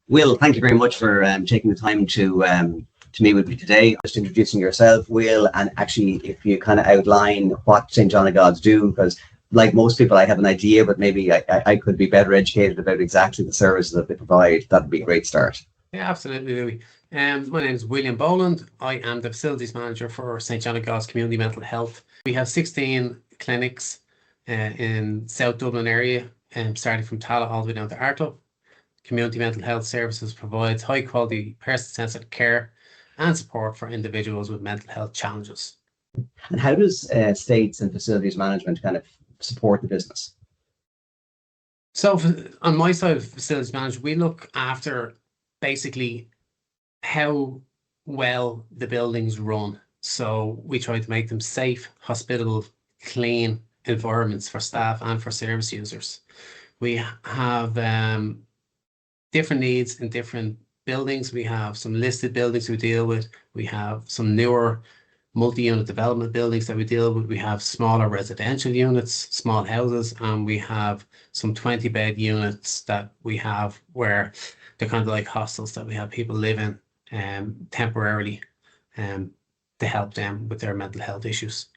Will, thank you very much for taking the time to meet with me today. Just introducing yourself, Will, and actually if you kind of outline what St. John of God's do, because like most people, I have an idea, but maybe I could be better educated about exactly the services that they provide. That'd be a great start. Yeah, absolutely, Louis. My name is William Boland. I am the Facilities Manager for St. John of God's Community Mental Health. We have 16 clinics in South Dublin area, starting from Tuttle all the way down to Arto. Community Mental Health Services provides high quality, person-centered care and support for individuals with mental health challenges. And how does estates and facilities management kind of support the business? So on my side of facilities management, we look after basically how well the buildings run. So we try to make them safe, hospitable, clean environments for staff and for service users. We have different needs in different buildings. We have some listed buildings we deal with. We have some newer multi-unit development buildings that we deal with. We have smaller residential units, small houses, and we have some 20-bed units that we have where they're kind of like hostels that we have people live in temporarily to help them with their mental health issues.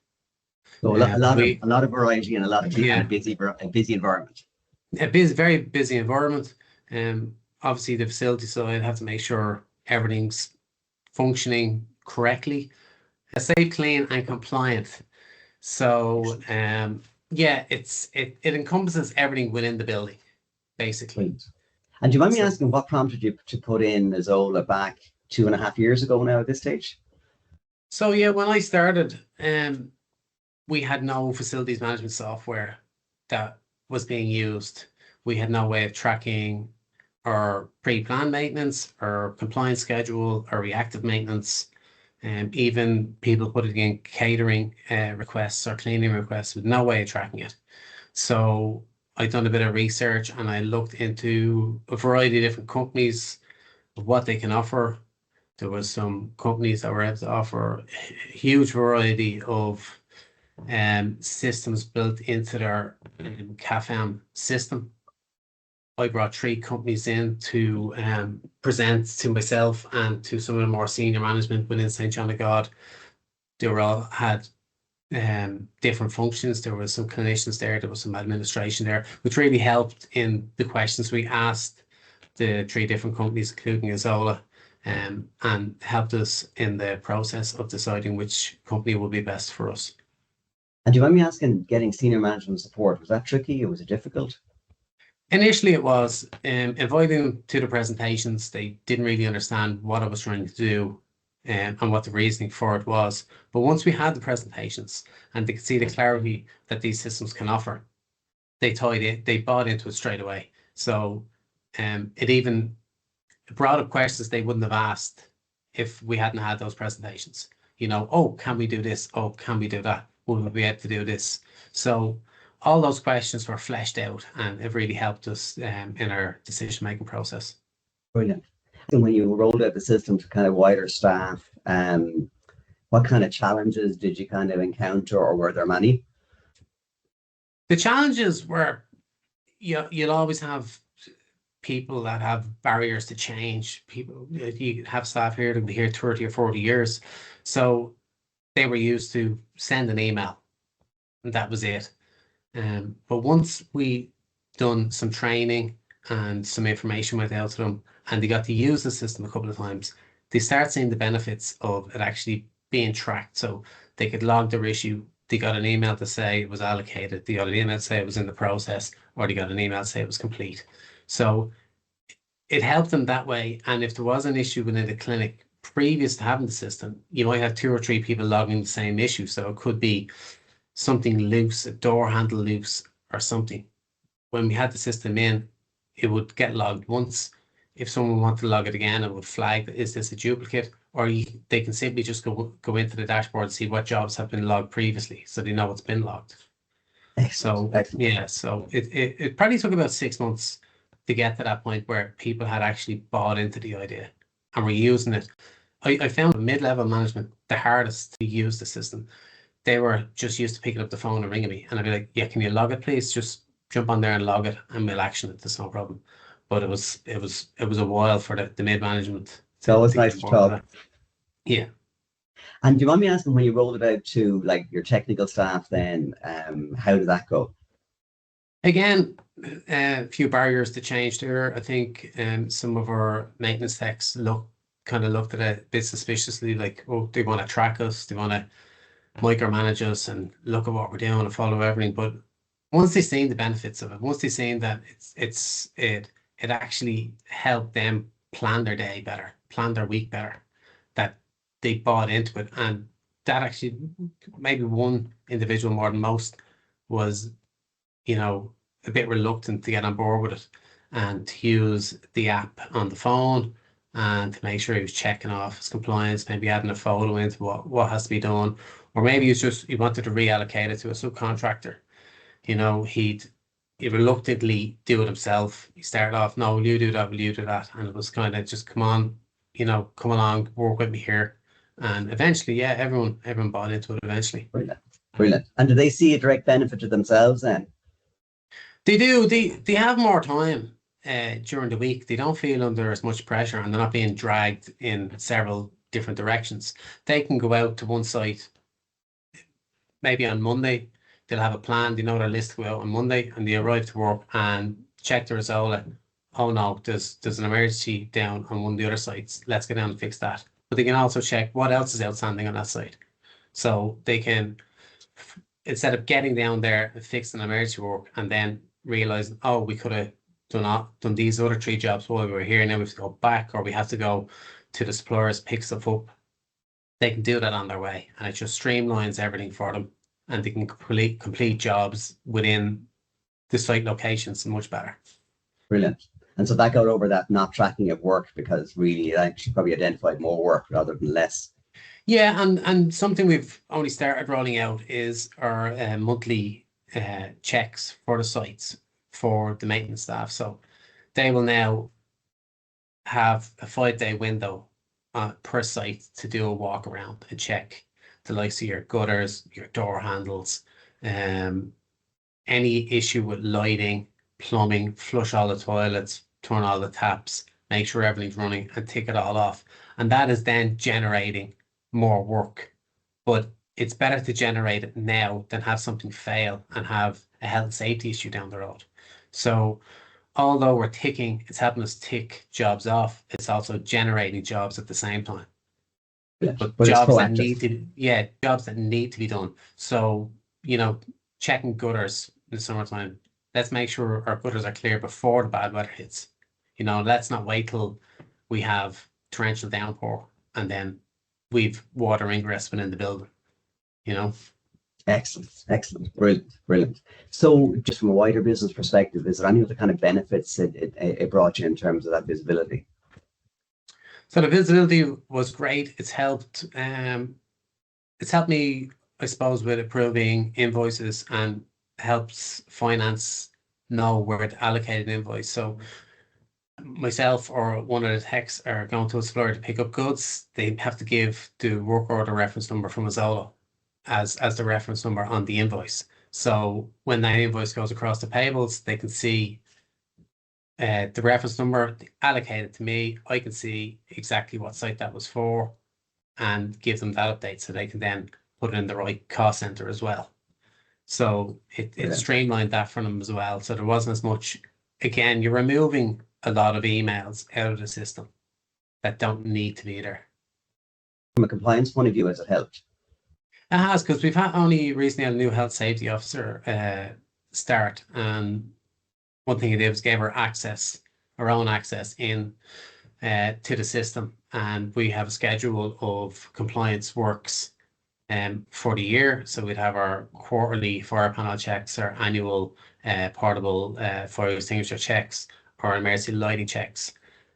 So a lot of variety and a lot of a busy environment. Very busy environment. Obviously the facility side have to make sure everything's functioning correctly, safe, clean and compliant. So yeah, it encompasses everything within the building, basically. Great. And do you mind me asking what prompted you to put in Azolla back 2.5 years ago now at this stage? So yeah, when I started, we had no facilities management software that was being used. We had no way of tracking our pre-planned maintenance, our compliance schedule, our reactive maintenance, and even people putting in catering requests or cleaning requests with no way of tracking it. So I'd done a bit of research and I looked into a variety of different companies of what they can offer. There was some companies that were able to offer a huge variety of systems built into their CAFM system. I brought 3 companies in to present to myself and to some of the more senior management within St. John of God. They were all had different functions. There was some clinicians there was some administration there, which really helped in the questions we asked the 3 different companies, including Azolla, and helped us in the process of deciding which company will be best for us. And do you mind me asking, getting senior management support, was that tricky or was it difficult? Initially it was. Inviting them to the presentations, they didn't really understand what I was trying to do and what the reasoning for it was. But once we had the presentations and they could see the clarity that these systems can offer, they bought into it straight away. So it even brought up questions they wouldn't have asked if we hadn't had those presentations. You know, oh, can we do this? Oh, can we do that? Will we be able to do this? So all those questions were fleshed out and it really helped us in our decision-making process. Brilliant. And when you rolled out the system to kind of wider staff, what kind of challenges did you kind of encounter, or were there many? The challenges were, you'll always have people that have barriers to change. People, you have staff here that will be here 30 or 40 years. So they were used to send an email and that was it. But once we done some training and some information went out to them and they got to use the system a couple of times, they start seeing the benefits of it actually being tracked. So they could log their issue. They got an email to say it was allocated. They got an email to say it was in the process, or they got an email to say it was complete. So it helped them that way. And if there was an issue within the clinic previous to having the system, you might have 2 or 3 people logging the same issue. So it could be something loose, a door handle loose or something. When we had the system in, it would get logged once. If someone wanted to log it again, it would flag, is this a duplicate? Or they can simply just go into the dashboard and see what jobs have been logged previously, so they know it's been logged. Excellent. So yeah, so it probably took about 6 months to get to that point where people had actually bought into the idea and were using it. I found mid-level management the hardest to use the system. They were just used to picking up the phone and ringing me, and I'd be like, yeah, can you log it please? Just jump on there and log it and we'll action it. There's no problem. but it was a while for the mid management So it's to nice get to more to talk. that. Yeah. And do you mind me asking, when you rolled it out to like your technical staff, then how did that go? Again, a few barriers to change there. I think some of our maintenance techs looked at it a bit suspiciously, like, oh, they want to track us, they want to micromanage us and look at what we're doing and follow everything. But once they've seen the benefits of it, once they've seen that it actually helped them plan their day better, plan their week better, that they bought into it. And that actually, maybe one individual more than most was, a bit reluctant to get on board with it and to use the app on the phone and to make sure he was checking off his compliance, maybe adding a photo into what has to be done, or maybe he wanted to reallocate it to a subcontractor. He'd reluctantly do it himself. He started off, no, will you do that? Will you do that? And it was kind of just, come on, come along, work with me here. And eventually, yeah, everyone bought into it eventually. Brilliant. Brilliant. And do they see a direct benefit to themselves then? They do. They have more time during the week. They don't feel under as much pressure, and they're not being dragged in several different directions. They can go out to one site maybe on Monday. They'll have a plan. They know their list to go out on Monday, and they arrive to work and check their Azolla. Oh no, there's an emergency down on one of the other sites. Let's get down and fix that. But they can also check what else is outstanding on that site. So they can, instead of getting down there and fixing emergency work and then realizing, oh, we could have done these other 3 jobs while we were here. Now we have to go back, or we have to go to the suppliers, pick stuff up. They can do that on their way, and it just streamlines everything for them, and they can complete jobs within the site locations much better. Brilliant. And so that got over that not tracking of work, because really it actually probably identified more work rather than less. Yeah, and something we've only started rolling out is our monthly checks for the sites for the maintenance staff. So they will now have a 5-day window per site to do a walk around and check the likes of your gutters, your door handles, any issue with lighting, plumbing, flush all the toilets, turn all the taps, make sure everything's running, and tick it all off. And that is then generating more work. But it's better to generate it now than have something fail and have a health and safety issue down the road. So although it's helping us tick jobs off, it's also generating jobs at the same time. Yeah, But it's jobs that proactive. jobs that need to be done. So, checking gutters in the summertime, let's make sure our gutters are clear before the bad weather hits. Let's not wait till we have torrential downpour and then we've water ingress within the building. Excellent, brilliant. So just from a wider business perspective, is there any other kind of benefits it brought you in terms of that visibility? So the visibility was great. It's helped me, I suppose, with approving invoices, and helps finance know where to allocate an invoice. So myself or one of the techs are going to a supplier to pick up goods. They have to give the work order reference number from Azolla as the reference number on the invoice. So when that invoice goes across the payables, they can see the reference number allocated to me. I can see exactly what site that was for and give them that update, so they can then put it in the right cost center as well. So it streamlined that for them as well. So there wasn't as much, again, you're removing a lot of emails out of the system that don't need to be there. From a compliance point of view, has it helped? It has, because we've only recently had a new health safety officer start, and one thing he did was gave her our own access in to the system, and we have a schedule of compliance works for the year. So we'd have our quarterly fire panel checks, our annual portable fire extinguisher checks, our emergency lighting checks,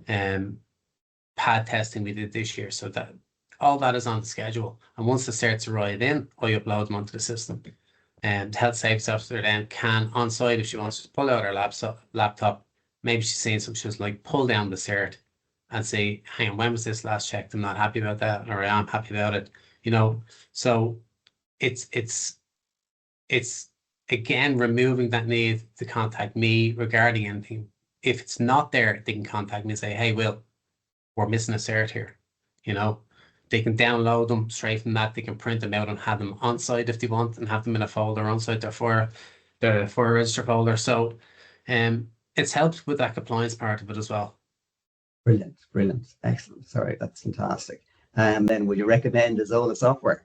pad testing we did this year. So that all that is on the schedule, and once the certs arrive in, I upload them onto the system. And the health safety officer then can, on site, if she wants to pull out her laptop, maybe she's seen some, she's like, pull down the cert and say, hang on, when was this last checked? I'm not happy about that, or I am happy about it. So it's again removing that need to contact me regarding anything, if it's not there, they can contact me and say, hey, Will, we're missing a cert here. You know, they can download them straight from that. They can print them out and have them on site if they want, and have them in a folder on site, their for register folder. So it's helped with that compliance part of it as well. Brilliant, brilliant, excellent. Sorry, that's fantastic. And then would you recommend Azolla software?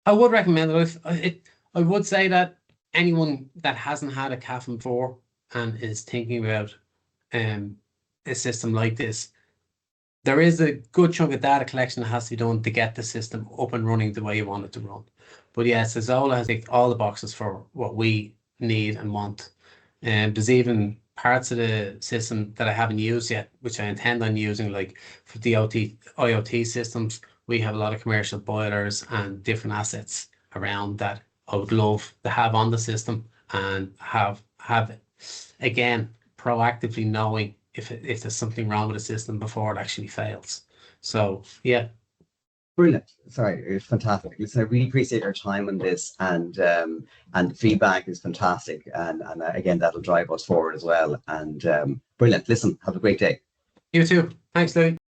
I would recommend it. I would say that anyone that hasn't had a CAFM before and is thinking about a system like this, there is a good chunk of data collection that has to be done to get the system up and running the way you want it to run. But yes, Azolla has ticked all the boxes for what we need and want. And there's even parts of the system that I haven't used yet, which I intend on using, like for the IoT systems. We have a lot of commercial boilers and different assets around that I would love to have on the system, and have again, proactively knowing if there's something wrong with the system before it actually fails. So yeah. Brilliant. Sorry, it's fantastic. Listen, I really appreciate your time on this, and the feedback is fantastic, and again, that'll drive us forward as well. And brilliant. Listen, have a great day. You too. Thanks, Louis.